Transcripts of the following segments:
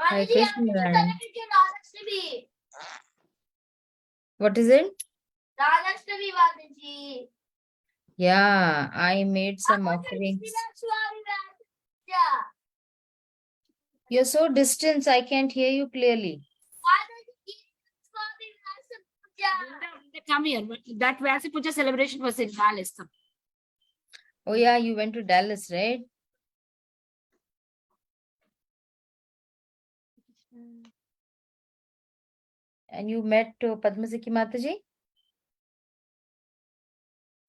Hare Krishna. What is it? Yeah, I made some offerings. You're so distant, I can't hear you clearly. Come here. That Vyasa Puja celebration was in Dallas. Oh yeah, you went to Dallas, right? And you met Padmasaki Mataji?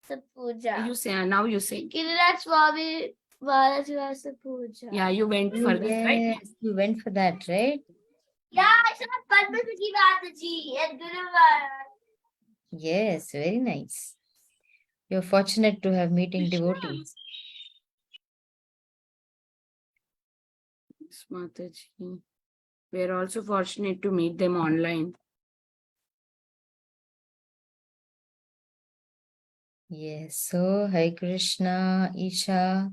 You say now. You say. Puja. Yeah, you went for that, right? Yes, you went for that, right? Yeah, I saw Padmasaki Mataji and Guru Maharaj. Yes, very nice. You're fortunate to have meeting devotees. Yes, Mataji. We are also fortunate to meet them online. Yes, so Hare Krishna, Isha,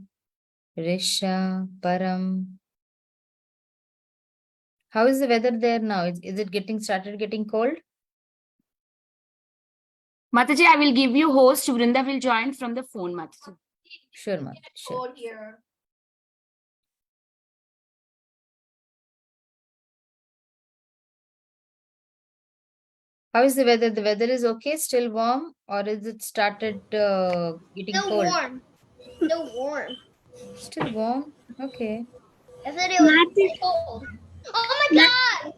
Risha, Param. How is the weather there now? Is it started getting cold? Mataji, I will give you host. Vrinda will join from the phone, Mataji. Sure, Mataji. Sure. Here. How is the weather? The weather is okay, still warm, or is it started getting Still cold? warm. Still warm. Still warm? Okay. Yesterday it was very cold. Oh my god!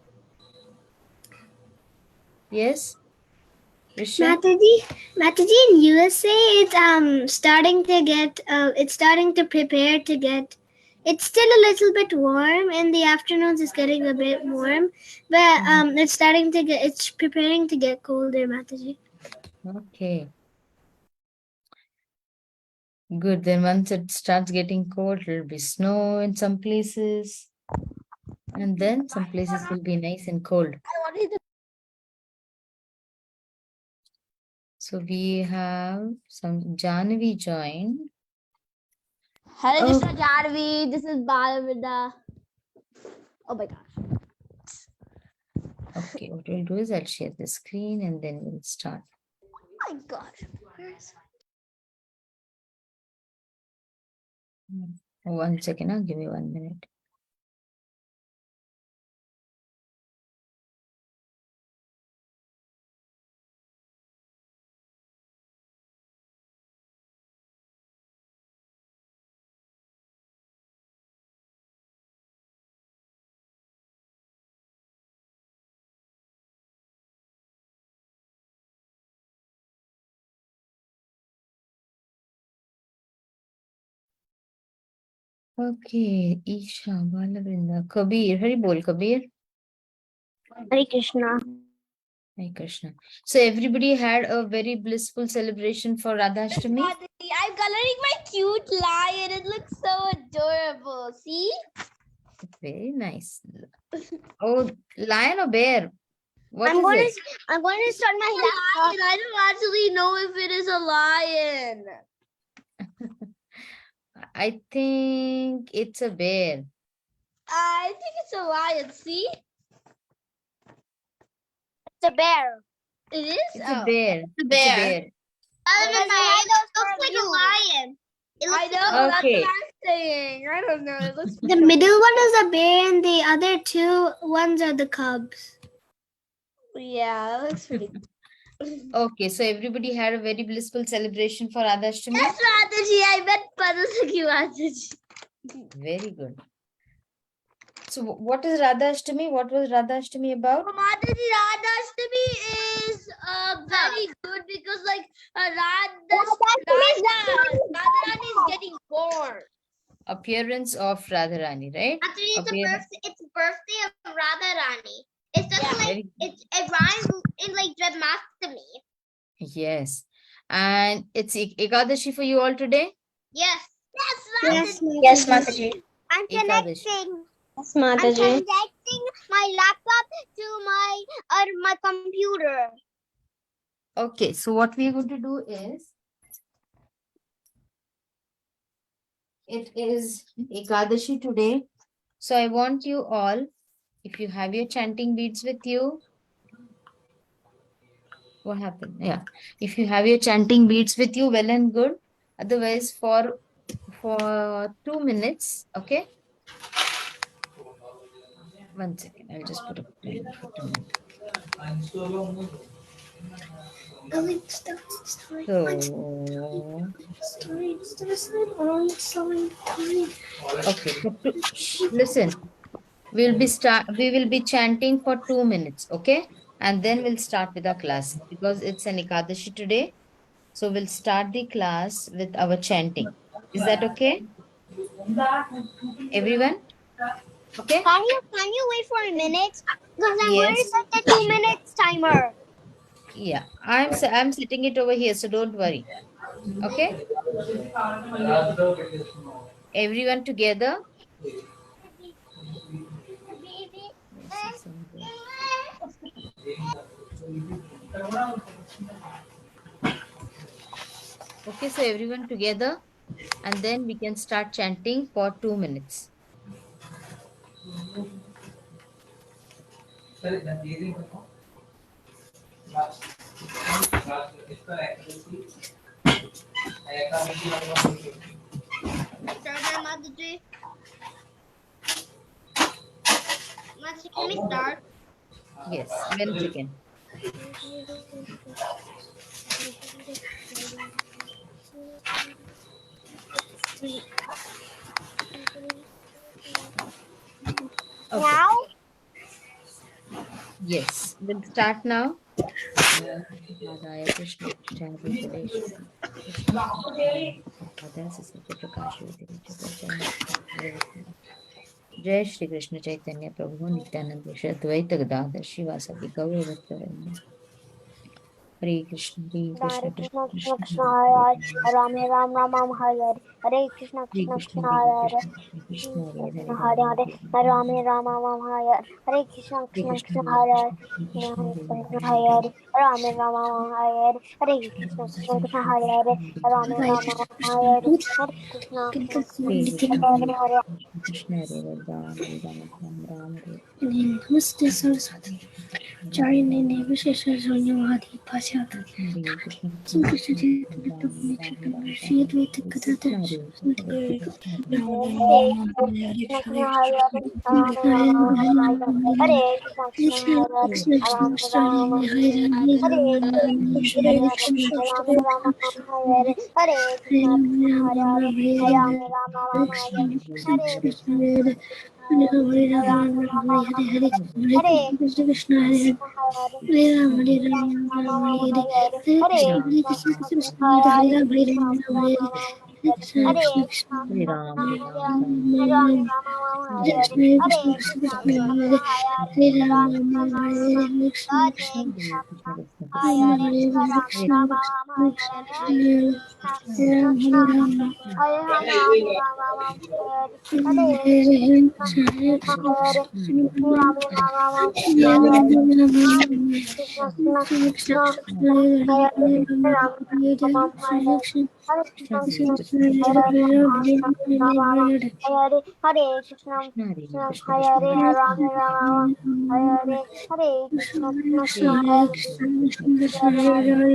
Yes? Risha? Mataji, in USA, it's starting to get it's starting to prepare to get. It's still a little bit warm in the afternoons. It's getting a bit warm, but it's starting to get. It's preparing to get colder, Mataji. Okay. Good. Then once it starts getting cold, it'll be snow in some places. And then some places will be nice and cold. So we have some Janvi joined. Hare Oh. Krishna Jarvi, this is Balavrida. Oh my gosh. Okay, what we'll do is I'll share the screen and then we'll start. Oh my gosh. One second, give me 1 minute. Okay, Isha, Balavrinda, Kabir, Hari Bol, Kabir. Hare Krishna. Hare Krishna. So everybody had a very blissful celebration for Radhashtami. I'm coloring my cute lion. It looks so adorable. See? Very nice. Oh, lion or bear? What I'm is going it? to start my laptop. I don't actually know if it is a lion. I think it's a bear. I think it's a lion. See? It's a bear. It is? It's a bear. It's a bear. I don't know. It looks like a lion. I know. Okay. That's what I'm saying. I don't know. It looks The middle one is a bear, and the other two ones are the cubs. Yeah, that looks pretty good. Okay, so everybody had a very blissful celebration for Radhashtami. Yes, Mataji. I met Padmasaki Mataji. Very good. So what is Radhashtami? What was Radhashtami about? Mataji, Radhashtami is very good because like Radharani is getting born. Appearance of Radharani, right? Mataji, it's birthday of Radharani. It's just like it rhymes in like Janmashtami. Yes. And it's Ekadashi for you all today? Yes. Yes, Mataji. Yes, Mataji. I'm Ekadashi. connecting. Yes, I'm Mataji. connecting my laptop to my computer. Okay, so what we are going to do is, it is Ekadashi today. So I want you all If you have your chanting beads with you, what happened? Yeah. If you have your chanting beads with you, well and good. Otherwise, for 2 minutes, okay? 1 second. I'll just put a timer for 2 minutes. Okay. Listen. We will be chanting for 2 minutes, okay? And then we'll start with our class because it's an Ekadashi today. So we'll start the class with our chanting. Is that okay? Everyone? Okay? Can you wait for a minute? Because I'm going to Yes. set the 2 minutes timer. Yeah. I'm setting it over here, so don't worry. Okay? Everyone together? Yes, it's in there. Okay, so everyone together, and then we can start chanting for 2 minutes. Start my mataji. Mataji, can we start? Yes, 1 second. Okay. Now? Yes, we'll start now. Krishna Jai Shri Krishna Chaitanya Prabhu Nityananda Shri Advaita Gadadhar Shivasati Gaura Bhattacharya Hare Krishna Hare Krishna Krishna, Krishna Krishna Hare Hare Hare Hare, Rame Ram, Ram Ram Hare Hare, Hare Krishna, Hare Krishna Krishna Krishna Hare Krishna Hare Hare Hare, Hare Hare Hare, Rame Ram, Ram Hare Hare, Krishna, Krishna Krishna Hare Hare, Rame Ram, Ram Hare Hare, Krishna Krishna Krishna Hare Hare, Rame Ram, Hare Hare, Krishna Krishna Krishna Hare Namaste Saraswati. Charine Nevashesha Sonyamadi Pachata. Some Krishna Chaitanya Prabhu Nityananda Shri Advaita Gadadhar Shri Krishna Krishna Hare Rame Ram, Hare Krishna Krishna Hare Rame Ram, Hare Hare Krishna Krishna Hare Rama Rama Hare Hare Krishna Hare Krishna Hare Hare Hare Ram, Hare Ram, Ram Ram, Hare Hare, Hare Krishna, Hare Krishna, Krishna Krishna, Hare Ram, Hare Ram, Ram Hare Hare, Hare Krishna, Krishna Krishna, Hare Ram Hare Ram Ram Ram Ram, Hare Hare Krishna, Hare Krishna, Krishna Krishna, Hare Ram, Ram Ram, Hare Hare, Hare Krishna, Krishna Ram Hare Hare, Krishna, Krishna Krishna, Hare Ram, Hare Ram, Hare Hare, Krishna, Hare Krishna, Krishna Hare Krishna, Krishna Hare Hare, Ram Ram Hare Hare Krishna, Krishna Krishna Hare Hare Hare Krishna, Krishna Krishna, Krishna Hare Hare, Ram Ram Ram Hare Hare, Hare Krishna, Krishna Krishna, Krishna Hare Hare, Ram Ram Hare Hare, Hare Krishna, Krishna Krishna, Hare Krishna Krishna Hare Hare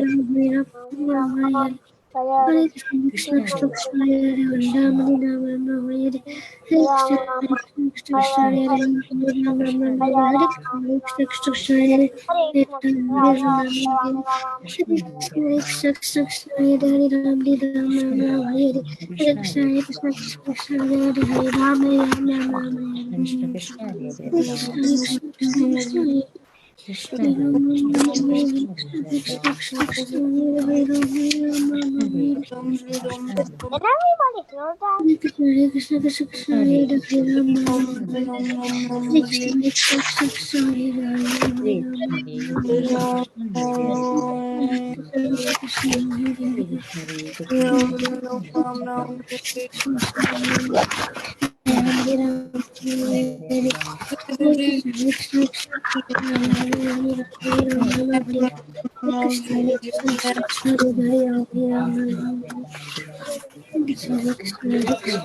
Ram Hare Krishna Hare Krishna Krishna Krishna Hare Hare Ram Krishna Hare Krishna Krishna Hare Did everybody hear that? Hare Krishna, Hare Krishna, Krishna Krishna, Hare Hare Krishna Hare, Ram Krishna Ram Hare Hare, Hare Krishna, Hare Krishna, Krishna Krishna, Hare Hare, Hare Ram Krishna Ram Hare Hare Krishna Hare, Krishna Hare Hare Hare Krishna, Hare Krishna, Hare Krishna Hare Krishna Krishna Krishna Hare Hare Haribol. Okay.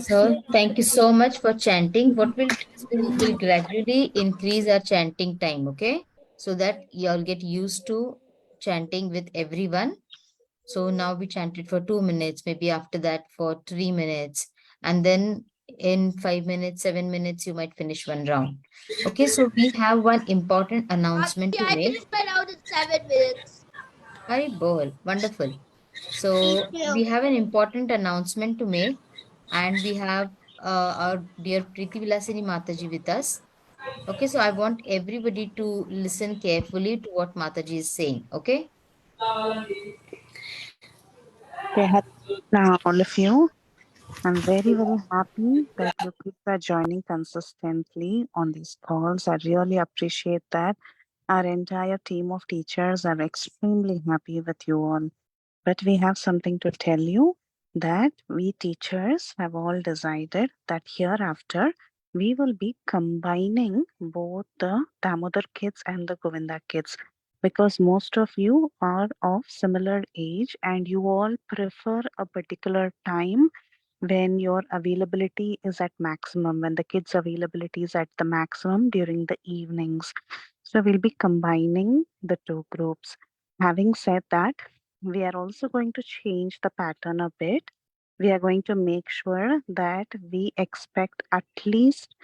So thank you so much for chanting. What we'll do is we'll gradually increase our chanting time, okay? So that you'll get used to chanting with everyone. So now we chanted for 2 minutes, maybe after that for 3 minutes. And then in 5 minutes, 7 minutes, you might finish one round. Okay, so we have one important announcement to I make. finished my round in 7 minutes. Haribol, wonderful. Thank So you. we have an important announcement to make, and we have our dear Priti Vilasini Mataji with us. Okay, so I want everybody to listen carefully to what Mataji is saying. Okay. Okay, now all of you. I'm very, very happy that you kids are joining consistently on these calls. I really appreciate that. Our entire team of teachers are extremely happy with you all. But we have something to tell you that we teachers have all decided that hereafter we will be combining both the Damodar kids and the Govinda kids because most of you are of similar age and you all prefer a particular time when your availability is at maximum, when the kids' availability is at the maximum during the evenings. So we'll be combining the two groups. Having said that, we are also going to change the pattern a bit. We are going to make sure that we expect at least,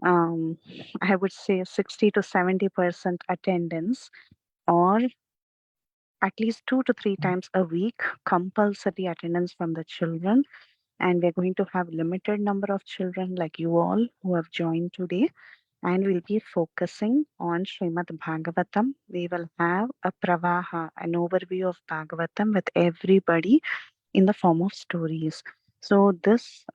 I would say, 60 to 70% attendance, or at least 2 to 3 times a week compulsory attendance from the children, and we're going to have limited number of children like you all who have joined today, and we'll be focusing on Srimad Bhagavatam. We will have a pravaha, an overview of Bhagavatam with everybody in the form of stories. So this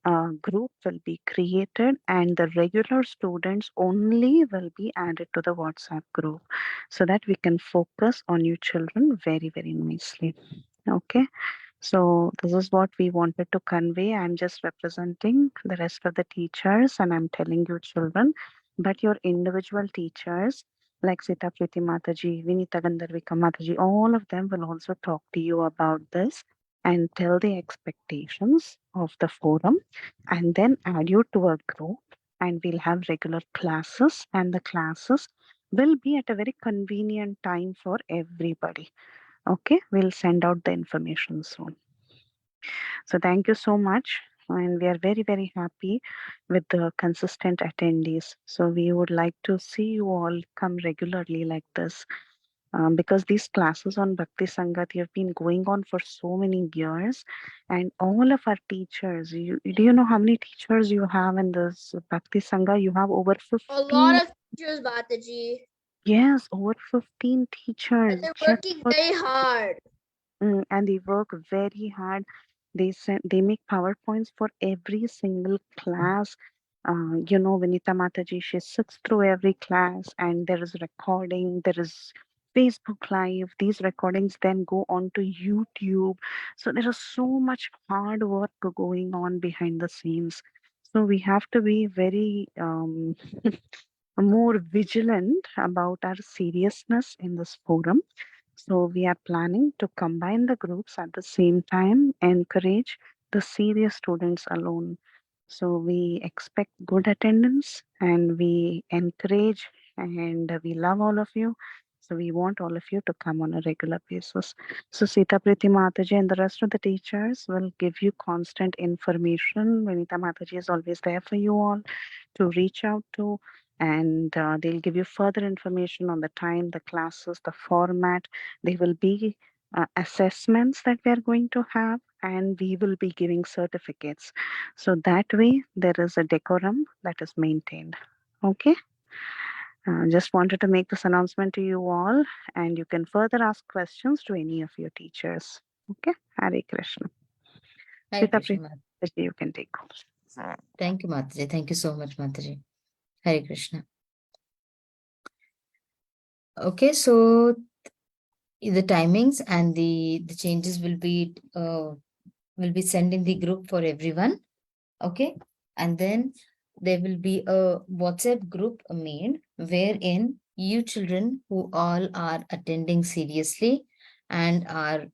group will be created and the regular students only will be added to the WhatsApp group so that we can focus on you children very, very nicely. Okay. So this is what we wanted to convey. I'm just representing the rest of the teachers and I'm telling you children, but your individual teachers like Sita Priti Mataji, Vinita Gandharvika Mataji, all of them will also talk to you about this and tell the expectations of the forum and then add you to a group and we'll have regular classes and the classes will be at a very convenient time for everybody. Okay, we'll send out the information soon. So thank you so much. And we are very, very happy with the consistent attendees. So we would like to see you all come regularly like this. Because these classes on Bhakti Sangat have been going on for so many years, and all of our teachers. Do you know how many teachers you have in this Bhakti Sangha? You have over A 15. lot of teachers, Mataji. Yes, over 15 And teachers they're just working for. very hard. And they work very hard. They make PowerPoints for every single class. Vinita Mataji, she sits through every class and there is recording, there is Facebook Live. These recordings then go on to YouTube. So there is so much hard work going on behind the scenes. So we have to be very more vigilant about our seriousness in this forum. So we are planning to combine the groups at the same time, encourage the serious students alone. So we expect good attendance and we encourage and we love all of you. So we want all of you to come on a regular basis. So Sita Priti Mataji and the rest of the teachers will give you constant information. Vanita Mataji is always there for you all to reach out to, and they'll give you further information on the time, the classes, the format. There will be assessments that we are going to have, and we will be giving certificates. So that way, there is a decorum that is maintained. Okay. Just wanted to make this announcement to you all, and you can further ask questions to any of your teachers. Okay, Hare Krishna. Hare Sita, Krishna, Priti, you can take. thank you, Mataji. Thank you so much, Mataji. Hare Krishna. Okay, so the timings and the changes will be sent in the group for everyone. Okay, and then there will be a WhatsApp group made wherein you children who all are attending seriously and are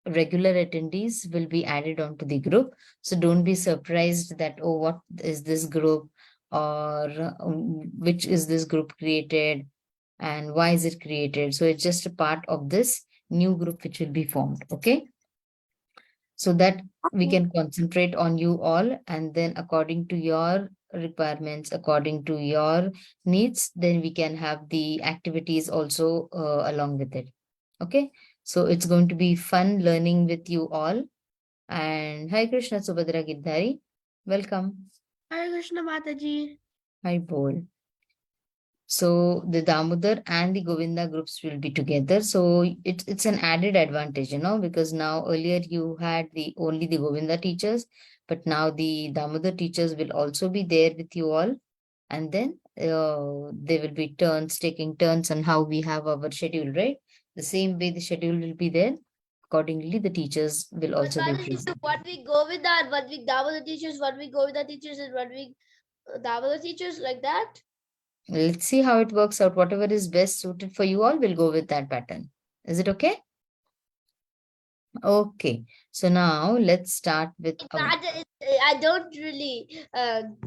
regular attendees will be added onto the group. So don't be surprised that, oh, what is this group, or which is this group created, and why is it created. So it's just a part of this new group which will be formed. Okay, so that we can concentrate on you all, and then according to your requirements, according to your needs, then we can have the activities also along with it. Okay, so it's going to be fun learning with you all. And hi Krishna, Subhadra Girdhari, welcome. Hare Krishna Mataji. Hi Bol. So the Damodar and the Govinda groups will be together. So it's an added advantage, because now earlier you had the only the Govinda teachers, but now the Damodar teachers will also be there with you all. And then there will be taking turns on how we have our schedule, right? The same way the schedule will be there. Accordingly, the teachers will also be present. What we go with that, what we double the teachers, what we go with the teachers, and what we double the teachers, like that. Let's see how it works out. Whatever is best suited for you all, we'll go with that pattern. Is it okay? Okay. So now let's start with I don't really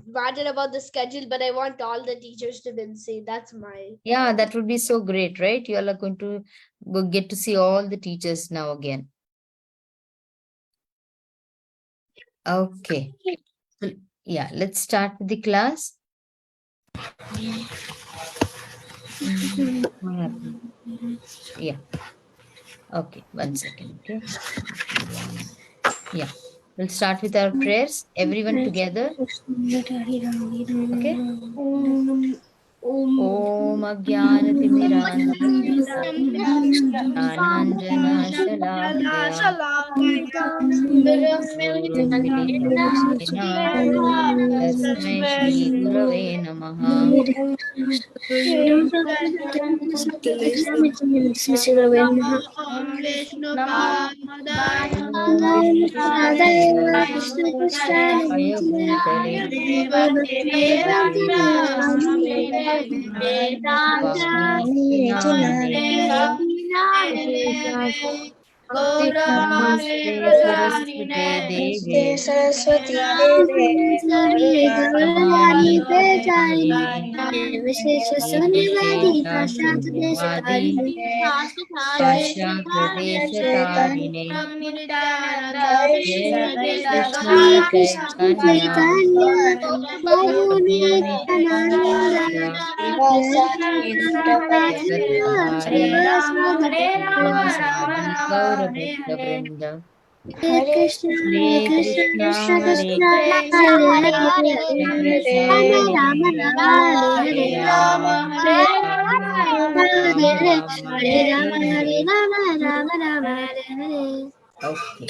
matter about the schedule, but I want all the teachers to be same. That's my. yeah, that would be so great, right? You all are going to get to see all the teachers now again. Okay. So, yeah, let's start with the class. What happened? Yeah. Okay, 1 second. Okay. Yeah. We'll start with our prayers. Everyone together. Okay. Om Ajnanatimirandasya Jnananjana Shalakaya Gurumilitam Jena Tasmai Shri Gurave Namaha. Aya Bhutale Namaste Saraswate Deve Saraswati Gauravani Vishesha Vadi Pashapradesh Tarine Jai Krishna Chaitanya Prabhu Nityananda Jagadhare Sivasadi Gaurabhakta Vrinda Hare Krishna, Hare Krishna Krishna Krishna Hare Krishna, Hare Hare, Hare Krishna Rama Hare Rama Rama, Hare Hare Rama Hare Rama Hare Rama Hare Hare Rama, Hare Hare. Rama, Rama Rama, Hare Hare. Okay.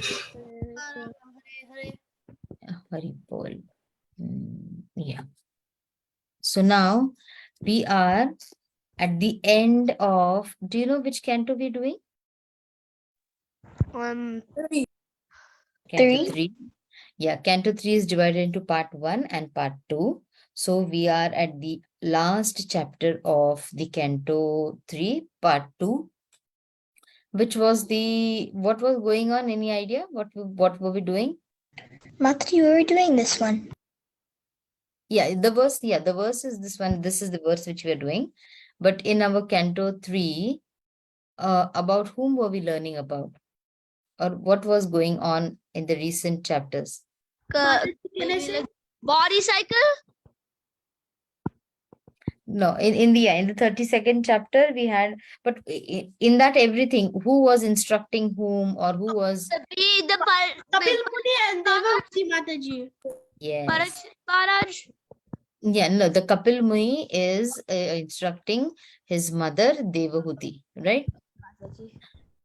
Hari Bol. Yeah. So now we are at the end of, do you know which canto we're doing? Canto Three. 3. Yeah, Canto 3 is divided into part 1 and part 2. So we are at the last chapter of the Canto 3, part 2, which was what was going on? Any idea? What were we doing? Mataji, we were doing this one. Yeah, the verse is this one. This is the verse which we are doing. But in our Canto 3, about whom were we learning about? Or what was going on in the recent chapters? Body cycle. No, in the 32nd chapter we had, but in that everything, who was instructing whom, or who was? The Kapil Muni and Devahuti Mataji. Yes. Paraj. Yeah, no, the Kapil Muni is instructing his mother Devahuti, right?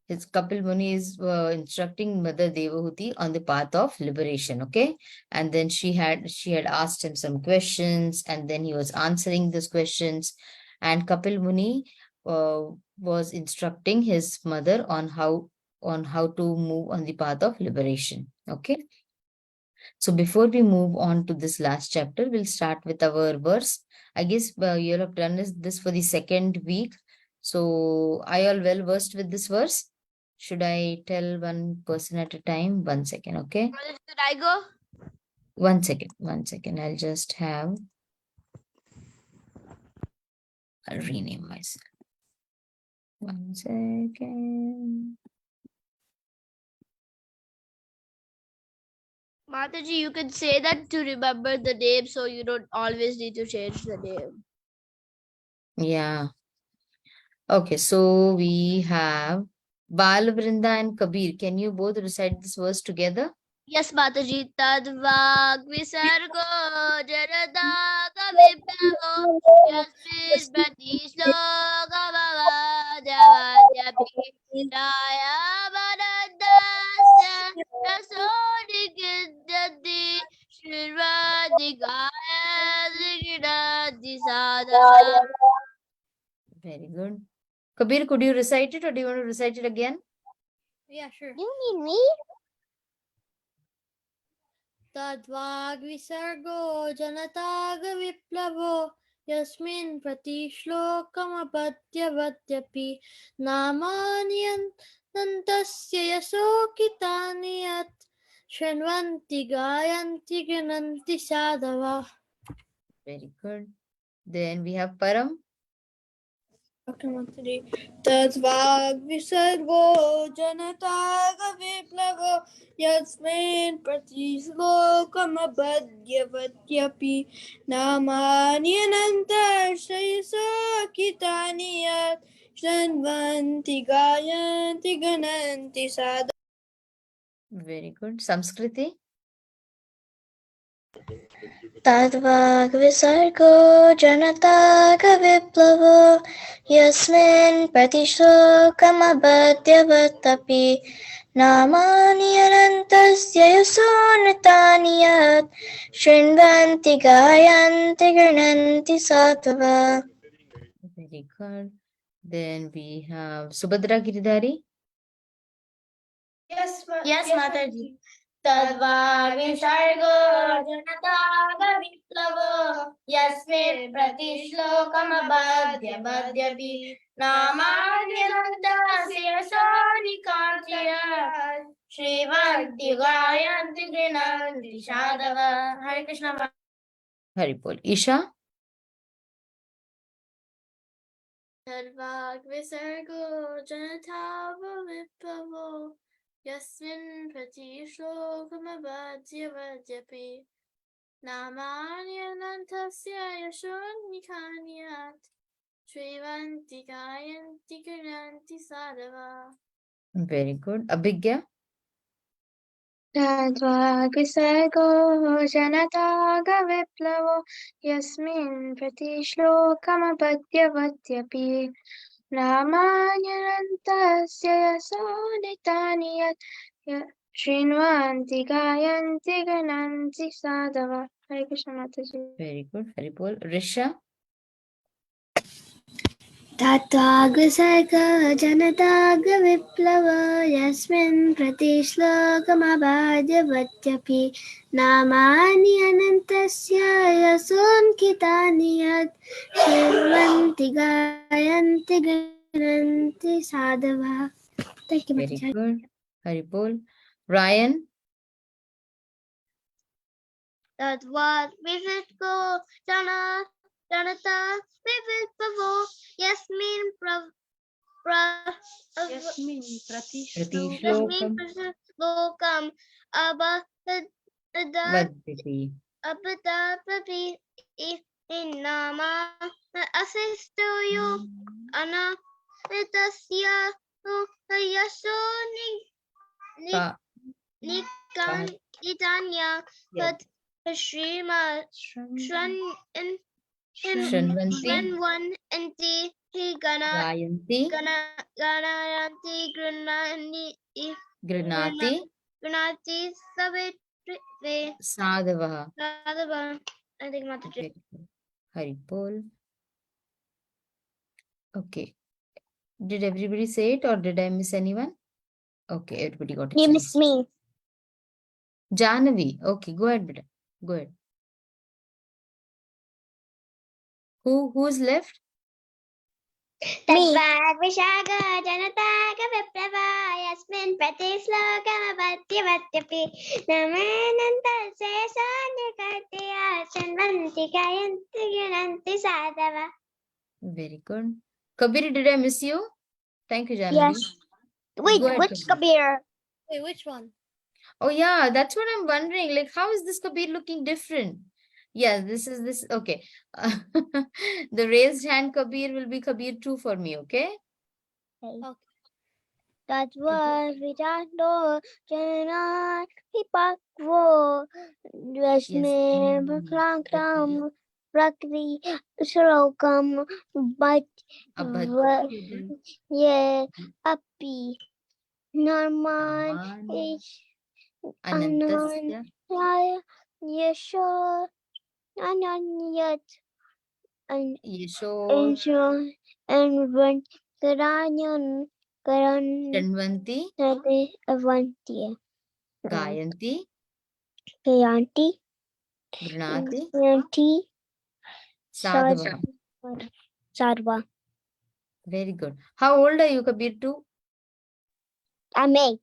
His Kapil Muni is instructing Mother Devahuti on the path of liberation. Okay, and then she had asked him some questions, and then he was answering those questions, and Kapil Muni was instructing his mother on how to move on the path of liberation. Okay. So before we move on to this last chapter, we'll start with our verse. I guess you'll have done this for the second week. So are you all well versed with this verse? Should I tell one person at a time? 1 second, okay? Should I go? 1 second. I'll rename myself. 1 second. Mataji, you can say that to remember the name, so you don't always need to change the name. Yeah. Okay, so we have Balavrinda and Kabir. Can you both recite this verse together? Yes, Mataji. Tadvag visargo jaradaga viplavo yasmir prati shloka bhavadyapi daya vanadasya rasoni kiddati shirvadi gaya zigidati sadhava. Very good. Kabir, could you recite it or do you want to recite it again? Yeah, sure. You need me? तद्वाग् विसर्गो जनताग विप्लवो यस्मिन् प्रतिश्लोकमपद्यवद्यपि नामान्यन्तस्य यशोकितानि यत् शृण्वन्ति गायन्ति गृह्णन्ति साधवः. Very good. Then we have Param. तद्वाग् विसर्गो जनताग विप्लवो यस्मिन् प्रतिश्लोकमपद्यवद्यपि नामान्यनन्तस्य यशोकितानि यत् शृण्वन्ति गायन्ति गृह्णन्ति साधवः. Very good. Samskriti. तद्वाग् विसर्गो जनताग विप्लवो यस्मिन् प्रतिशोकमबध्यवदपि नामानि अनन्तस्य यशोन्नतानि यत् शृण्वन्ति गायन्ति गृह्णन्ति साधवः. Very good. Then we have Subhadra Giridhari. Yes, Mataji. तद्वाग् विसर्गो जनताग विप्लवो यस्मिन् प्रतिश्लोकमबध्यवद्यपि नामान्यनन्तस्य यशोनिकान्ति यत् शृण्वन्ति गायन्ति गृह्णन्ति साधवः. हरे कृष्ण. Haripol. Isha. तद्वाग् विसर्गो जनताग विप्लवो यस्मिन् प्रतिश्लोकमबध्यवद्यपि नामानि अनन्तस्य यशोन्निकानि यत् शृण्वन्ति गायन्ति गृह्णन्ति साधवः. Very good. Abhigya. तद्वाग् विसर्गो जनताग विप्लवो यस्मिन् प्रतिश्लोकमपद्यवद्यपि नामान्यनन्तस्य यशोनितानि यत् शृण्वन्ति गायन्ति गृह्णन्ति साधवः. हरे कृष्ण माताजी. Very good. Haripol. Risha. तद्वाग् विसर्गो जनताग विप्लवो यस्मिन् प्रतिश्लोकमपद्यवद्यपि नामानि अनन्तस्य यशोन्कितानि यत् शृण्वन्ति गायन्ति गृह्णन्ति साधवः. Thank you, Very Mataji. good. Haripol. Ryan. तद्वाग् विसर्गो जनता विप्लवो यस्मिन् Pratishlokam प्रतिश्लोकम् Vadviti. नामा असिष्टयो अनामितस्य यशो निकान्या तत् Shanvanti, one anti he Gayanti, ganayanti Granati, granati savitri Sadhavaha. sadhava. I think Mataji. Very good. Haripol. Okay. Did everybody say it or did I miss anyone? Okay, everybody got a You chance. missed me. Jahnavi. Okay, go ahead, beta. Go ahead. Who's left? Me. Tadvagvishaga janataga viprava yasmin pratislokamapatyavatyapi namananta sesanya kartiya shanvanti gayanti gunanti sadhava. Very good. Kabir, did I miss you? Thank you, Jahnavi. Yes. Wait, Go ahead, which Kabir. Kabir? Wait, which one? Oh yeah, that's what I'm wondering. Like, how is this Kabir looking different? Yeah, this is this. Okay. The raised hand Kabir will be Kabir 2 for me, okay? Tadvagvishaga janataga hipakvo yasmin prankram prakri shlokam but Abhad. ye api Narman Aman. is Anantasya. Yesho Ananyat and Yesho. and went Karanyan Karan Shanvanti. Avanti Gayanti. Kayanti Granati. Yanti Sadhava. Sarva. Very good. How old are you, Kabir 2? I'm 8,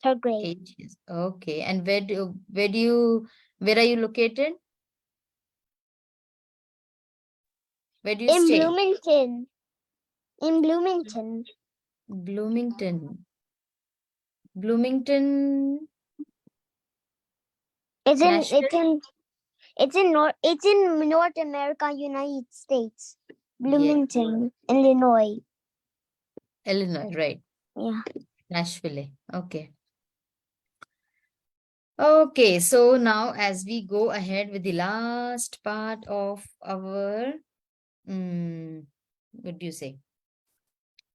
third grade. 8 years. Okay. And where are you located? Where do you In stay? Bloomington. In Bloomington. Bloomington. Bloomington. It's Nashville? in North America, United States. Bloomington, Illinois. Illinois, right. Yeah. Nashville. Okay. Okay, so now as we go ahead with the last part of our, what do you say?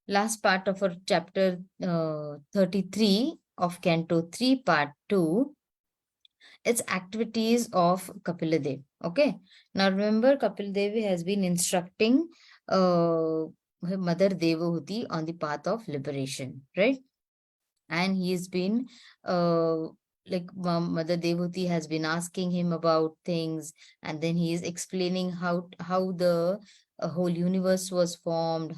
Last part of our chapter 33 of Canto 3, part 2. It's activities of Kapiladev. Okay. Now remember, Kapiladev has been instructing her mother Devahuti on the path of liberation, right? And he's been like Mother Devahuti has been asking him about things, and then he is explaining how the whole universe was formed, in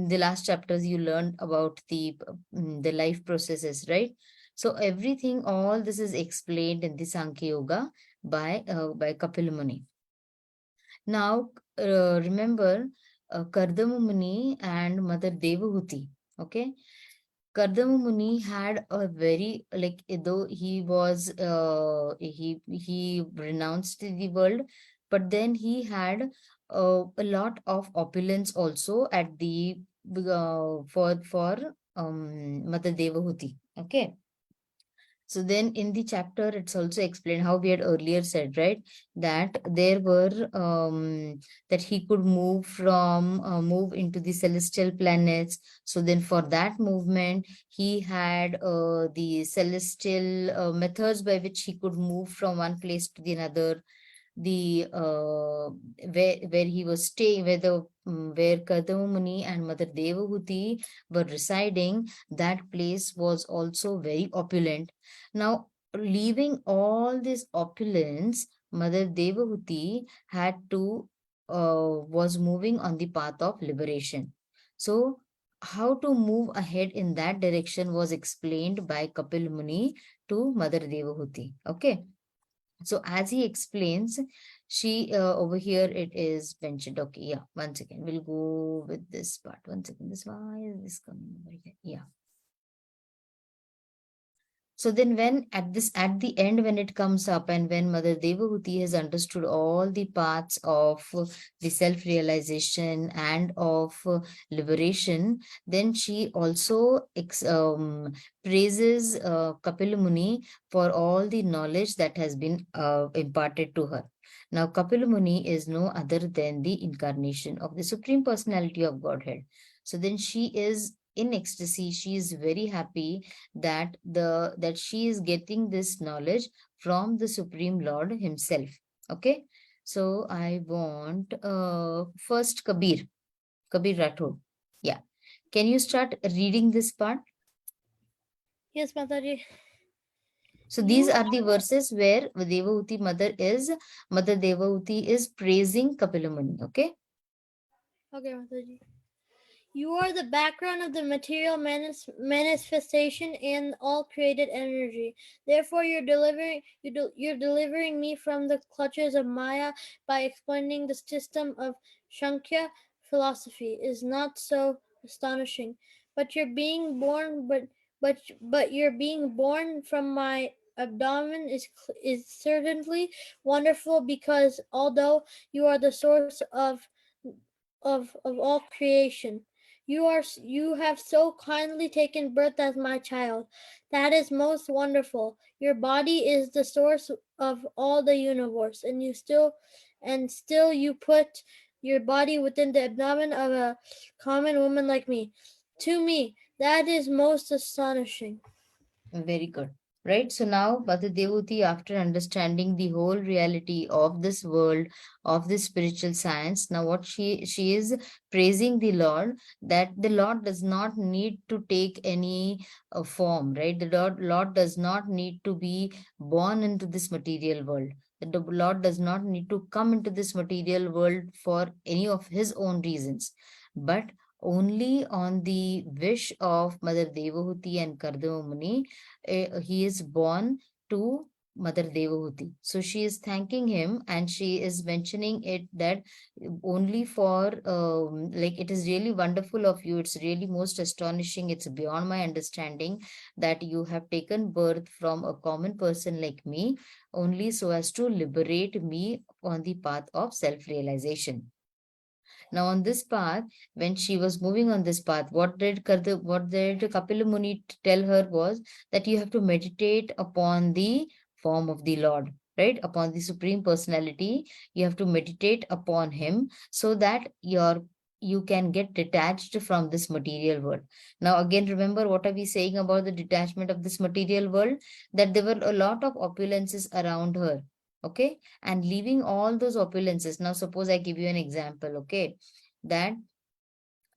the last chapters you learned about the life processes, right? So everything, all this is explained in the Sankhya Yoga by Kapil Muni. Now remember Kardama Muni and Mother Devahuti. Okay, Kardama Muni had a very, like, though he was he renounced the world, but then he had a lot of opulence also at the for Mother Devahuti. Okay. So then in the chapter, it's also explained how we had earlier said, right, that there were that he could move into the celestial planets. So then for that movement, he had the celestial methods by which he could move from one place to the another. The where he was staying, where Kadama Muni and Mother Devahuti were residing, that place was also very opulent. Now, leaving all this opulence, Mother Devahuti had to was moving on the path of liberation. So how to move ahead in that direction was explained by Kapil Muni to Mother Devahuti. Okay. So as he explains, she over here it is mentioned. Okay, yeah. Once again, we'll go with this part. Once again, why is this coming over here? Yeah. So then when at the end, when it comes up and when Mother Devahuti has understood all the paths of the self-realization and of liberation, then she also praises Kapila Muni for all the knowledge that has been imparted to her. Now, Kapila Muni is no other than the incarnation of the Supreme Personality of Godhead. So then she is in ecstasy. She is very happy that she is getting this knowledge from the Supreme Lord himself. Okay. So I want first Kabir Rathod. Yeah. Can you start reading this part? Yes, Mataji. So these are the verses where Mother Devahuti is praising Kapilamuni. Okay. Okay, Mataji. You are the background of the material manifestation and all created energy. Therefore, you're delivering me from the clutches of Maya by explaining the system of Sankhya philosophy. Is not so astonishing. But you're being born, but you're being born from my abdomen is certainly wonderful, because although you are the source of all creation, you have so kindly taken birth as my child. That is most wonderful. Your body is the source of all the universe, and still you put your body within the abdomen of a common woman like me. To me, that is most astonishing. Very good. Right. So now Mother Devuti, after understanding the whole reality of this world, of this spiritual science, now what she is praising the Lord, that the Lord does not need to take any form, right? The Lord does not need to be born into this material world. The Lord does not need to come into this material world for any of his own reasons, but only on the wish of Mother Devahuti and Kardama Muni, he is born to Mother Devahuti. So she is thanking him and she is mentioning it that only for, like, it is really wonderful of you. It's really most astonishing. It's beyond my understanding that you have taken birth from a common person like me, only so as to liberate me on the path of self-realization. Now, on this path, when she was moving on this path, what did Kapila Muni tell her was that you have to meditate upon the form of the Lord, right? Upon the Supreme Personality, you have to meditate upon Him so that you can get detached from this material world. Now, again, remember what are we saying about the detachment of this material world? That there were a lot of opulences around her. Okay, and leaving all those opulences. Now, suppose I give you an example, okay, that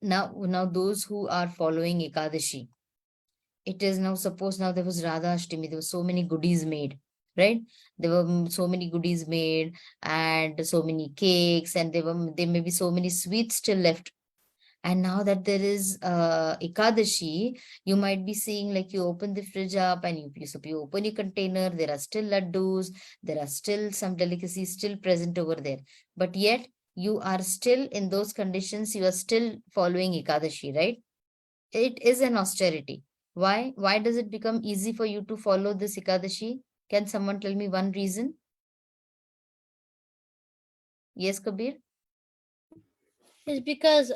now those who are following Ekadashi, it is now, suppose now there was Radha Ashtami, there were so many goodies made, right? There were so many goodies made and so many cakes, and there may be so many sweets still left. And now that there is Ekadashi, you might be seeing, like, you open the fridge up and you open your container, there are still laddus, there are still some delicacies still present over there. But yet you are still in those conditions, you are still following Ekadashi, right? It is an austerity. Why? Why does it become easy for you to follow this Ekadashi? Can someone tell me one reason? Yes, Kabir? Is because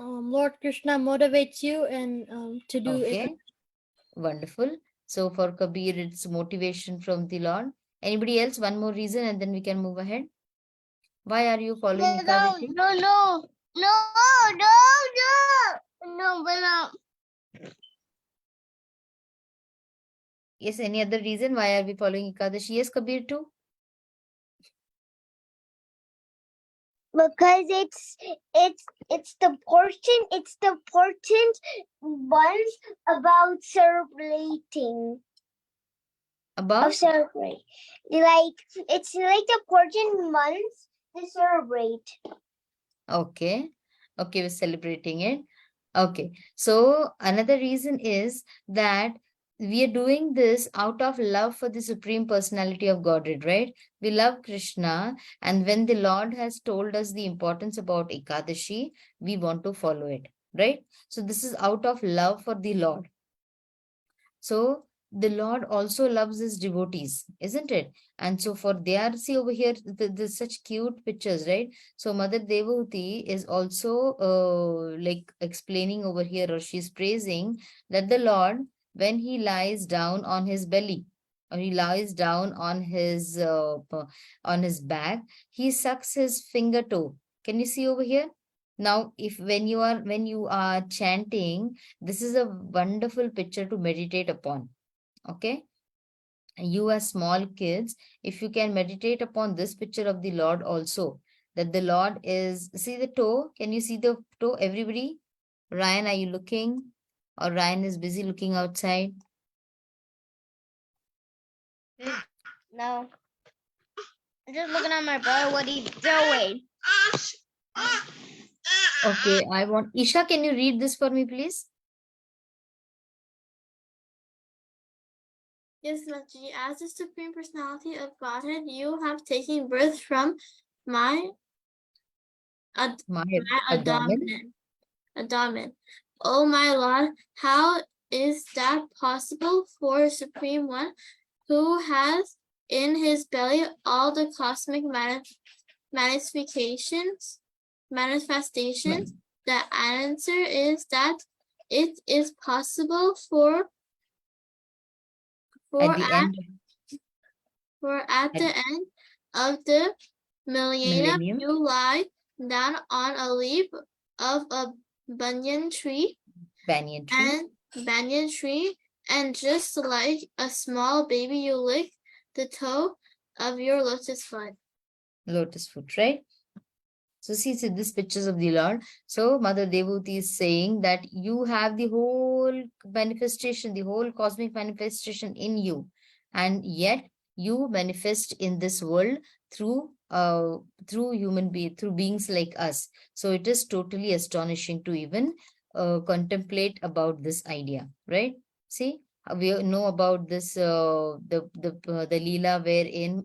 Lord Krishna motivates you and to do it. Okay. Wonderful. So for Kabir, it's motivation from the Lord. Anybody else? One more reason and then we can move ahead. Why are you following Ekadashi? No. Yes, any other reason? Why are we following Ekadashi? Yes, Kabir too. Because it's the important ones about celebrating About? celebrate, like it's like the important months to celebrate. Okay. Okay, we're celebrating it. Okay. So another reason is that we are doing this out of love for the Supreme Personality of Godhead, right? We love Krishna, and when the Lord has told us the importance about Ekadashi, we want to follow it, right? So this is out of love for the Lord. So the Lord also loves his devotees, isn't it? And so for they are, see over here, the such cute pictures, right? So Mother Devahuti is also like explaining over here, or she's praising that the Lord, when he lies down on his belly, or he lies down on his back, he sucks his finger toe. Can you see over here? Now, if when you are chanting, this is a wonderful picture to meditate upon. Okay, you as small kids, if you can meditate upon this picture of the Lord also, that the Lord is, see the toe, can you see the toe, everybody? Ryan, are you looking? Or Ryan is busy looking outside? No. I'm just looking at my brother, what he's doing. Okay, I want, Isha, can you read this for me, please? Yes, Mataji, as the Supreme Personality of Godhead, you have taken birth from my, ad- My my abdomen. Adamant. Oh my Lord, how is that possible for a Supreme One who has in his belly all the cosmic manifestations? The answer is that it is possible At the end at the end of the millennium millennium, you lie down on a leaf of a banyan tree banyan tree, and just like a small baby you lick the toe of your lotus foot. lotus foot, right? So see this pictures of the Lord. So Mother Devahuti is saying that you have the whole manifestation, the whole cosmic manifestation in you, and yet you manifest in this world through through beings like us. So it is totally astonishing to even contemplate about this idea, right? See, we know about this the Leela wherein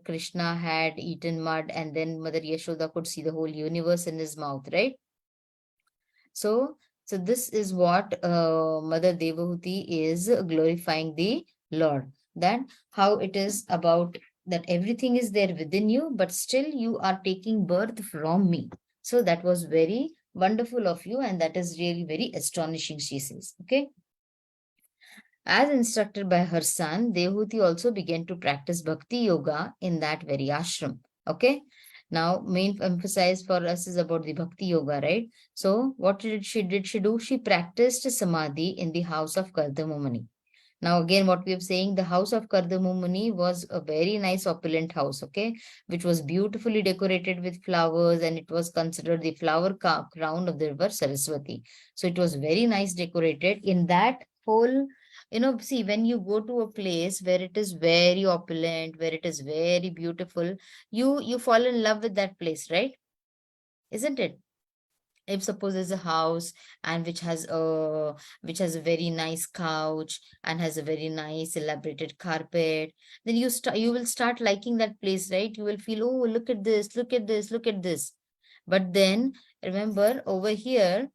Krishna had eaten mud, and then Mother Yashoda could see the whole universe in his mouth, right? So, so this is what Mother Devahuti is glorifying the Lord. That how it is about that everything is there within you, but still you are taking birth from me. So that was very wonderful of you, and that is really very astonishing, she says. Okay. As instructed by her son, Dehuti also began to practice bhakti yoga in that very ashram. Okay. Now, main emphasis for us is about the bhakti yoga, right? So, what did she do? She practiced samadhi in the house of Kardamumani. Now, again, what we are saying, the house of Kardamumani was a very nice opulent house, okay, which was beautifully decorated with flowers, and it was considered the flower crown of the river Saraswati. So it was very nice decorated in that whole, see, when you go to a place where it is very opulent, where it is very beautiful, you fall in love with that place, right? Isn't it? If suppose there's a house and which has a very nice couch and has a very nice elaborated carpet, then you will start liking that place, right? You will feel, oh, look at this, look at this, look at this. But then remember over here,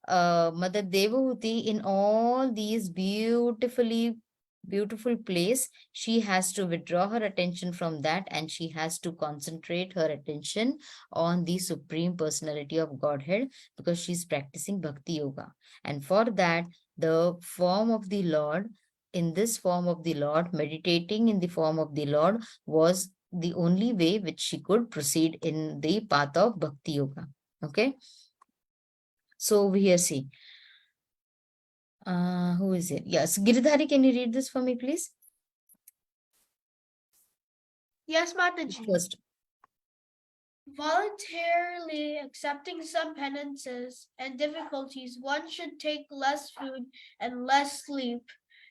Mother Devahuti, in all these beautiful place, she has to withdraw her attention from that, and she has to concentrate her attention on the Supreme Personality of Godhead, because she's practicing Bhakti Yoga. And for that, the form of the Lord, in this form of the Lord, meditating in the form of the Lord, was the only way which she could proceed in the path of Bhakti Yoga. Okay. So over here, see, who is it? Yes, Giridhari, can you read this for me, please? Yes, Mataji. First. Voluntarily accepting some penances and difficulties, one should take less food and less sleep.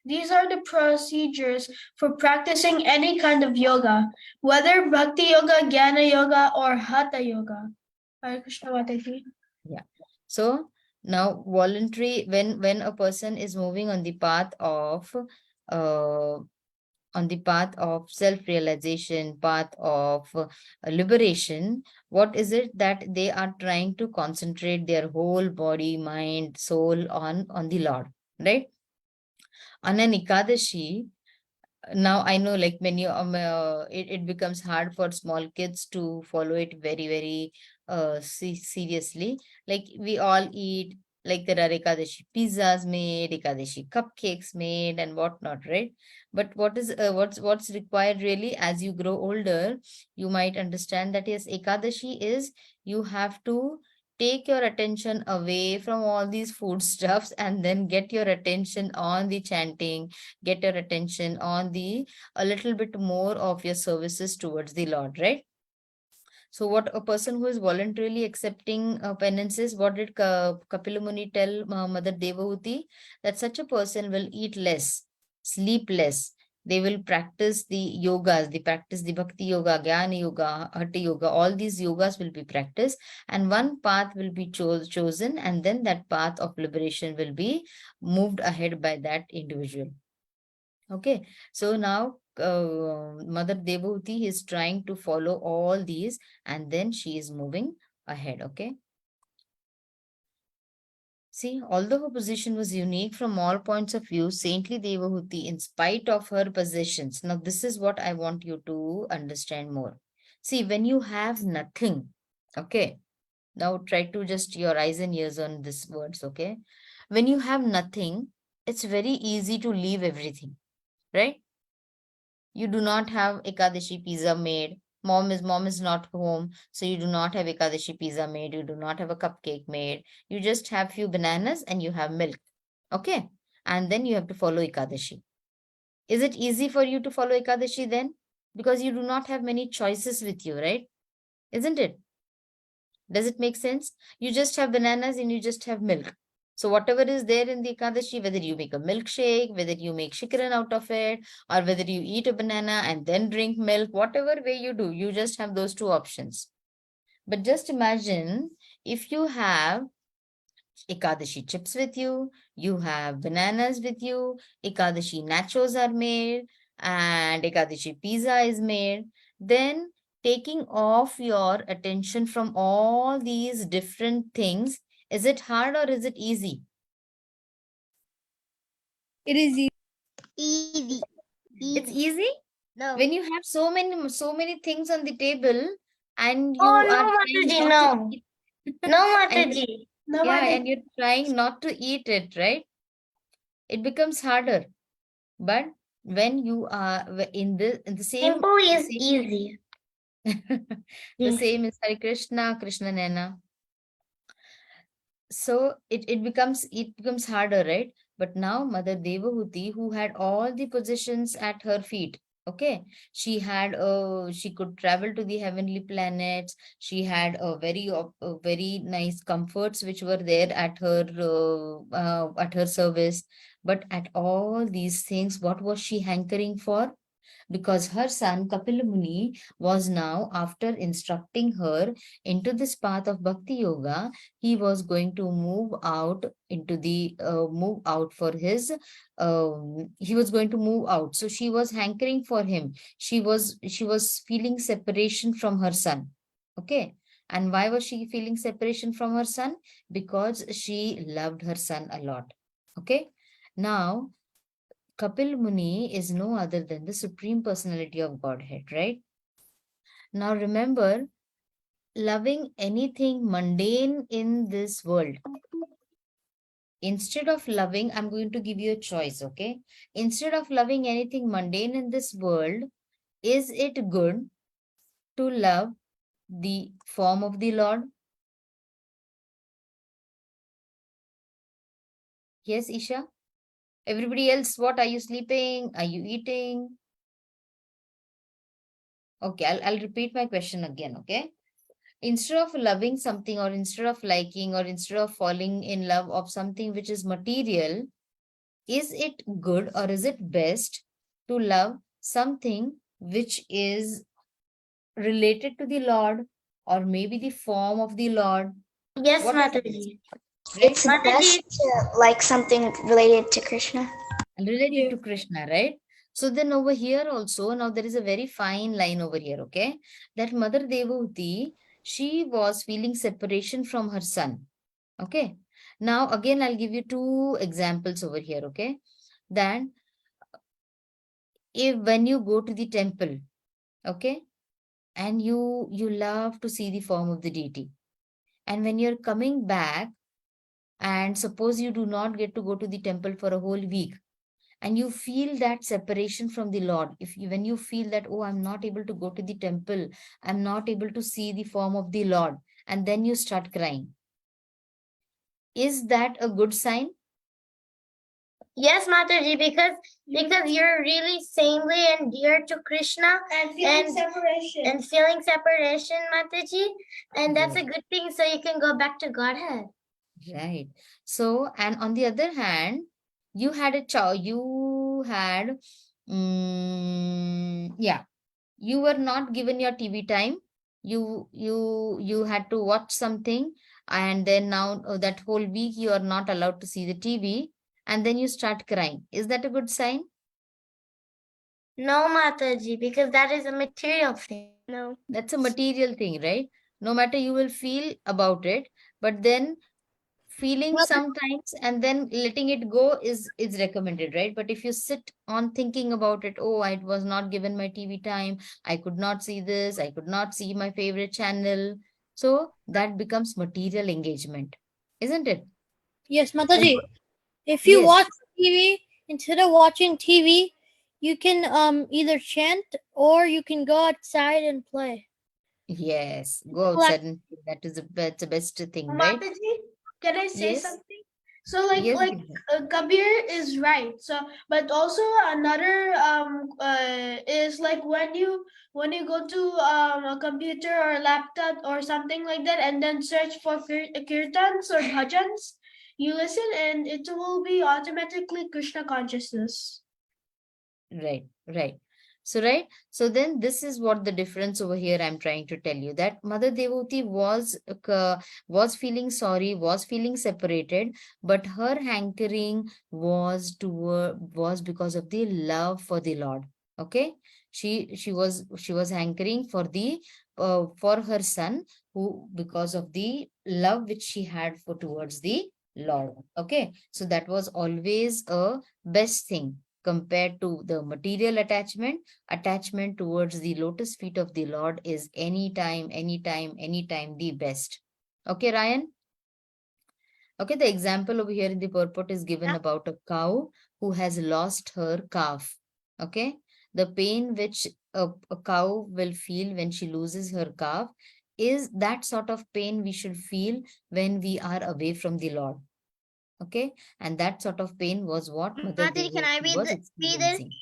These are the procedures for practicing any kind of yoga, whether Bhakti Yoga, Jnana Yoga, or Hatha Yoga. Hare Krishna, Mataji. Yeah. So now voluntary, when a person is moving on the path of self-realization, path of liberation, what is it that they are trying to concentrate their whole body, mind, soul on the Lord, right? On an Ekadashi, now I know like many it becomes hard for small kids to follow it very, very seriously. Like we all eat, like there are Ekadashi pizzas made, Ekadashi cupcakes made and whatnot, right? But what's required really as you grow older, you might understand that yes, Ekadashi is you have to take your attention away from all these food stuffs and then get your attention on the chanting, get your attention on the a little bit more of your services towards the Lord, right? So what a person who is voluntarily accepting penances, what did Kapila Muni tell Mother Devahuti? That such a person will eat less, sleep less. They will practice the yogas, they practice the bhakti yoga, jnana yoga, hatha yoga, all these yogas will be practiced and one path will be chosen and then that path of liberation will be moved ahead by that individual. Okay, so now Mother Devahuti is trying to follow all these and then she is moving ahead. Okay. See, although her position was unique from all points of view, saintly Devahuti, in spite of her possessions, now this is what I want you to understand more. See, when you have nothing, okay, now try to just your eyes and ears on these words, okay? When you have nothing, it's very easy to leave everything, right? You do not have Ekadashi pizza made. Mom is not home, so you do not have Ekadashi pizza made. You do not have a cupcake made. You just have few bananas and you have milk. Okay. And then you have to follow Ekadashi. Is it easy for you to follow Ekadashi then? Because you do not have many choices with you, right? Isn't it? Does it make sense? You just have bananas and you just have milk. So whatever is there in the Ekadashi, whether you make a milkshake, whether you make shikran out of it, or whether you eat a banana and then drink milk, whatever way you do, you just have those two options. But just imagine if you have Ekadashi chips with you have bananas with you, Ekadashi nachos are made, and Ekadashi pizza is made, then taking off your attention from all these different things, is it hard or is it easy? It is Easy. It's easy? No. When you have so many things on the table and you Oh, are no, trying Mataji, not to no. eat. No, And Mataji. yeah, and you're trying not to eat it, right? It becomes harder. But when you are in the same Simple is easy. the same is Hare Krishna, Krishna Nena. So it becomes harder, right? But now Mother Devahuti, who had all the possessions at her feet, okay, she could travel to the heavenly planets. She had a very nice comforts which were there at her service. But at all these things, what was she hankering for? Because her son Kapil Muni was now, after instructing her into this path of Bhakti Yoga, he was going to move out into the move out for his he was going to move out. So she was hankering for him. She was feeling separation from her son. Okay. And why was she feeling separation from her son? Because she loved her son a lot. Okay. Now, Kapil Muni is no other than the Supreme Personality of Godhead, right? Now remember, loving anything mundane in this world, instead of loving, I'm going to give you a choice, okay? Instead of loving anything mundane in this world, is it good to love the form of the Lord? Yes, Isha? Everybody else, what? Are you sleeping? Are you eating? Okay, I'll repeat my question again, okay? Instead of loving something, or instead of liking, or instead of falling in love of something which is material, is it good or is it best to love something which is related to the Lord, or maybe the form of the Lord? Yes, What is best, Mataji. right? It's Mataji, best to like something related to Krishna. Related to Krishna, right? So then over here also, now there is a very fine line over here, okay? That Mother Devahuti, she was feeling separation from her son. Okay. Now, again, I'll give you two examples over here. Okay. that if when you go to the temple, okay, and you love to see the form of the deity, and when you're coming back, and suppose you do not get to go to the temple for a whole week, and you feel that separation from the Lord, if you, when you feel that, oh, I'm not able to go to the temple, I'm not able to see the form of the Lord, and then you start crying, is that a good sign? Yes, Mataji, because you're really saintly and dear to Krishna And feeling separation. and feeling separation, Mataji, and that's a Right. good thing. So you can go back to Godhead. Right. So, and on the other hand, you had a child, you had, yeah, you were not given your TV time. You had to watch something, and then now that whole week you are not allowed to see the TV, and then you start crying. Is that a good sign? No, Mataji, because that is a material thing. No. That's a material thing, right? No matter you will feel about it, but then feeling sometimes and then letting it go is recommended, right? But if you sit on thinking about it, oh, I was not given my TV time, I could not see this, I could not see my favorite channel, so that becomes material engagement, isn't it? Yes, So, Mataji. If you yes, watch TV, instead of watching TV, you can either chant or you can go outside and play. yes, go Like, outside and play. That is the best thing, right? Mataji, can I say Yes, something? So yes, Gita. Kabir is right. So but also another is like when you go to a computer or a laptop or something like that and then search for kirtans or bhajans, you listen and it will be automatically Krishna consciousness. Right, right. So, right. So then this is what the difference over here I'm trying to tell you, that Mother Devotee was feeling sorry, was feeling separated, but her hankering was because of the love for the Lord. Okay. She was hankering for her son, who, because of the love which she had for towards the Lord. Okay. So that was always a best thing compared to the material attachment towards the lotus feet of the Lord is anytime the best. Okay, Ryan? Okay, the example over here in the purport is given about a cow who has lost her calf. Okay, the pain which a cow will feel when she loses her calf is that sort of pain we should feel when we are away from the Lord. Okay, and that sort of pain was what Mother Mataji, can I Devotee was read it? experiencing.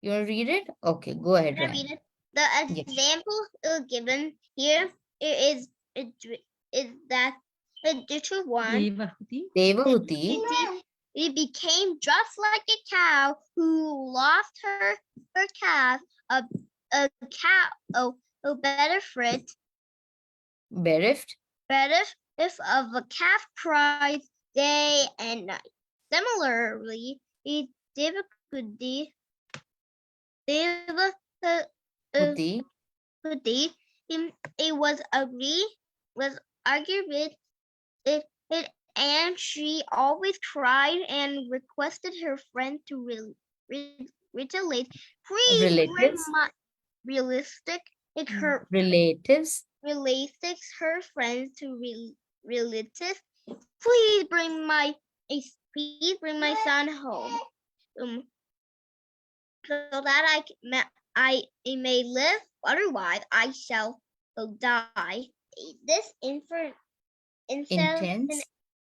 You want to read it? Okay, go ahead, Can I Ryan. read it? The Yes. example given here is that the little one Devahuti it became just like a cow who lost her calf. A cow a better frit bereft better if of a calf cries day and night. Similarly, it Devakuti Huti it was argued with it and she always cried and requested her friend to retaliate. Please bring relatives my realistic her relatives her friends to relatives. Please bring my son home, um, so that I may live. Otherwise, I shall die. This intense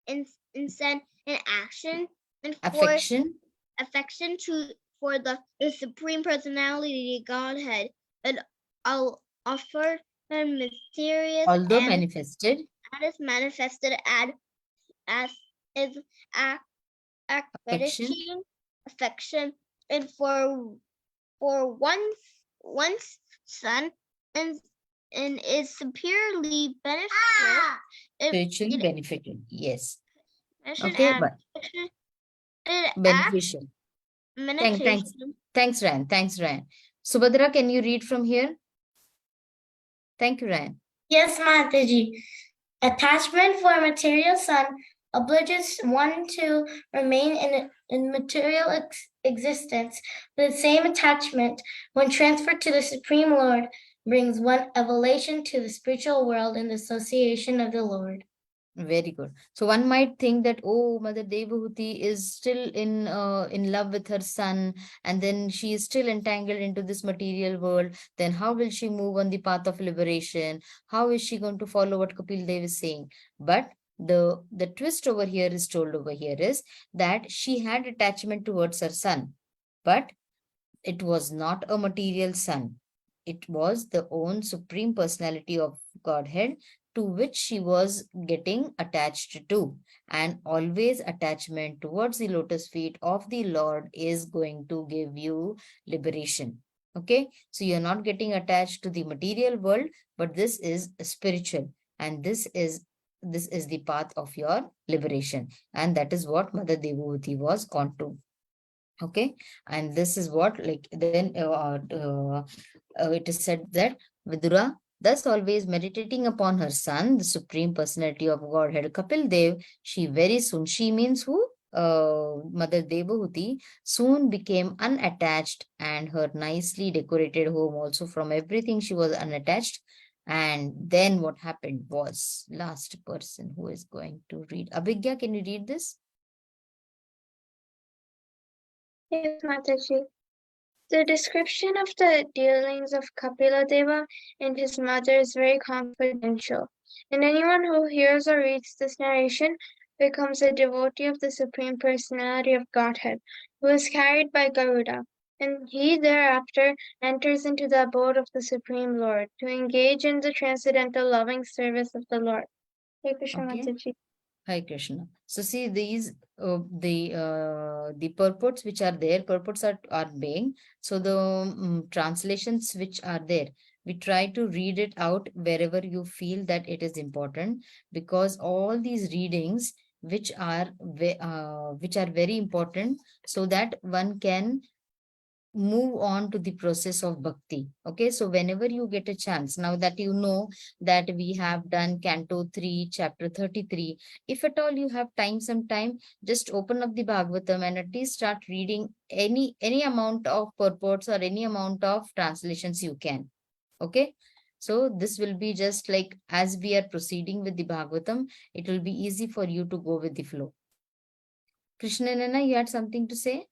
incent in action and for affection, affection for the supreme personality Godhead, and I'll offer and mysterious although and manifested is manifested as is affection, affection and for one's son and is superiorly beneficial spiritually benefited. Yes. mentioned Okay, and but it acts beneficial. Thanks, meditation. thanks, Ryan. Thanks, Ryan. Subhadra, can you read from here? Thank you, Ryan. Yes, Mataji. Attachment for material sun obliges one to remain in material existence with the same attachment when transferred to the Supreme Lord brings one elevation to the spiritual world in the association of the Lord. Very good. So one might think that, oh, Mother Devahuti is still in love with her son, and then she is still entangled into this material world. Then how will she move on the path of liberation? How is she going to follow what Kapil Dev is saying? But the twist over here is told over here is that she had attachment towards her son, but it was not a material son. It was the own supreme personality of Godhead to which she was getting attached to. And always attachment towards the lotus feet of the Lord is going to give you liberation. Okay, so you're not getting attached to the material world, but this is spiritual, and this is the path of your liberation. And that is what Mother Devahuti was on to. Okay, and this is what, like, then it is said that Vidura, thus always meditating upon her son, the supreme personality of Godhead Kapil Dev, she very soon, she means who? Mother Devahuti soon became unattached, and her nicely decorated home also, from everything she was unattached. And then what happened was, last person who is going to read. Abhigya, can you read this? Yes, Mataji. The description of the dealings of Kapila Deva and his mother is very confidential, and anyone who hears or reads this narration becomes a devotee of the Supreme Personality of Godhead, who is carried by Garuda, and he thereafter enters into the abode of the Supreme Lord to engage in the transcendental loving service of the Lord. Hare Krishna, Okay. Mataji. Hi Krishna. So see these the purports which are there, purports are being, so the translations which are there, we try to read it out wherever you feel that it is important, because all these readings which are very important, so that one can move on to the process of bhakti. Okay, so whenever you get a chance, now that you know that we have done Canto 3, Chapter 33, if at all you have time, sometime, just open up the Bhagavatam and at least start reading any amount of purports or any amount of translations you can. Okay, so this will be just like, as we are proceeding with the Bhagavatam, it will be easy for you to go with the flow. Krishnanana, you had something to say?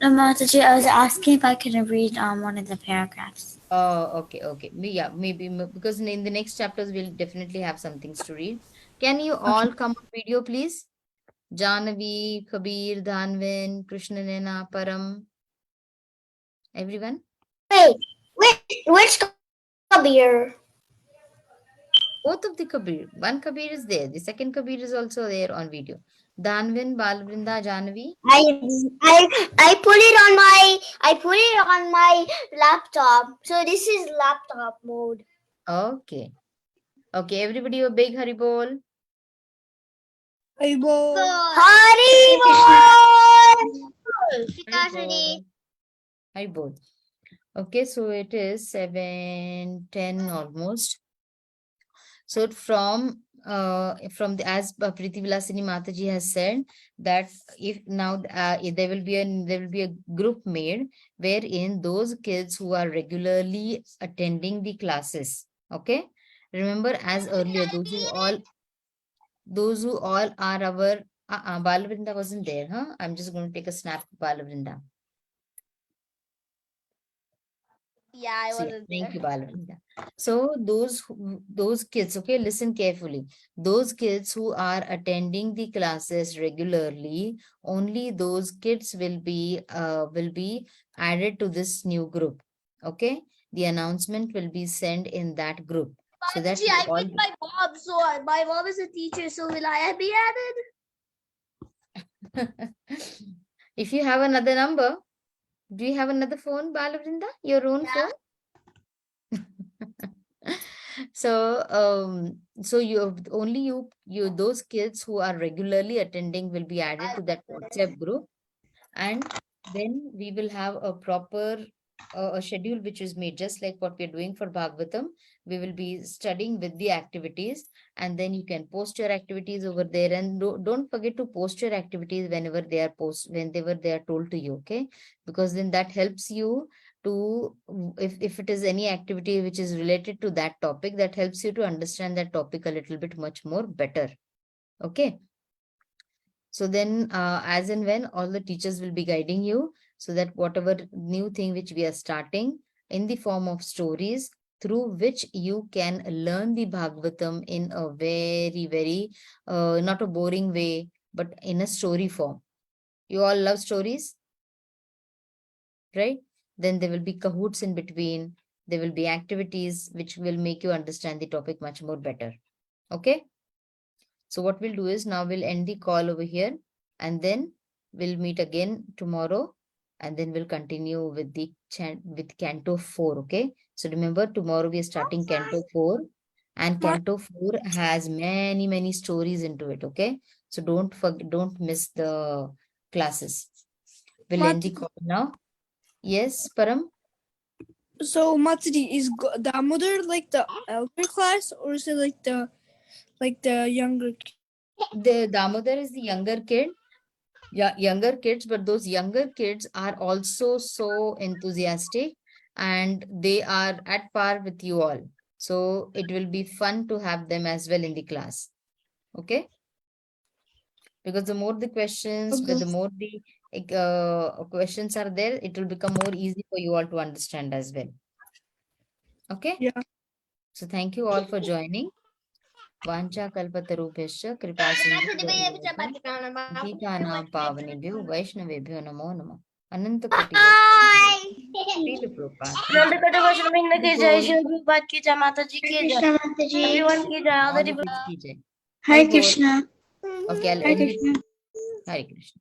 No, Mataji, I was asking if I could read one of the paragraphs. Oh, okay. Yeah, maybe because in the next chapters we'll definitely have some things to read. Can you all come on video, please? Janavi, Kabir, Dhanvin, Krishnanena, Param, everyone. Which Kabir? Both of the Kabir. One Kabir is there. The second Kabir is also there on video. Dhanvin, Balvrinda, Janavi. I put it on my laptop. So this is laptop mode. Okay. Okay, everybody a big Haribol. Haribol. Haribol. Okay, so it is 7:10 almost. So from the, as Priti Vilasini Mataji has said, that if now there will be a group made wherein those kids who are regularly attending the classes. Okay, remember as earlier, those who all are our Balavrinda wasn't there, huh? I'm just going to take a snap of Balavrinda. Yeah, I So, wasn't thank there. you, Balavinda. So those kids, okay, listen carefully. Those kids who are attending the classes regularly, only those kids will be added to this new group. Okay, the announcement will be sent in that group. So that I with my mom, so my mom is a teacher, so will I be added? if you have another number, do you have another phone, Balavrinda? Your own phone? So you those kids who are regularly attending will be added to that WhatsApp group, and then we will have a proper a schedule which is made, just like what we're doing for Bhagavatam. We will be studying with the activities, and then you can post your activities over there. And don't forget to post your activities whenever they are told to you, okay? Because then that helps you to, if it is any activity which is related to that topic, that helps you to understand that topic a little bit much more better. Okay. So then, as and when, all the teachers will be guiding you, so that whatever new thing which we are starting in the form of stories, through which you can learn the Bhagavatam in a very, very, not a boring way, but in a story form. You all love stories, right? Then there will be cahoots in between. There will be activities which will make you understand the topic much more better. Okay. So what we'll do is, now we'll end the call over here, and then we'll meet again tomorrow, and then we'll continue with the Canto 4. Okay. So remember, tomorrow we are starting Canto 4, and Canto 4 has many, many stories into it. Okay. So don't miss the classes. We'll end the call now. Yes, Param? So Mataji, is Damodar like the elder class, or is it like the younger? The Damodar is the younger kid. Yeah, younger kids, but those younger kids are also so enthusiastic, and they are at par with you all. So it will be fun to have them as well in the class. Okay. Because the more the questions, Okay. the more the questions are there, it will become more easy for you all to understand as well. Okay. Yeah. So thank you all for joining. Vancha kalpatarubhyascha kripa sindhu Deepanam pavanebhyo Vaishnavebhyo namo namo. Ananta koti Srila Prabhupada. Nandakota Vaishnavina ki jai, Shri Prabhupada ki jai, Mataji ki jai, Krishna Mataji. everyone ki jai, all All the the kids ki jai. Hare Bol. Krishna. Okay, I'll Hare end it. Krishna. Hare Krishna.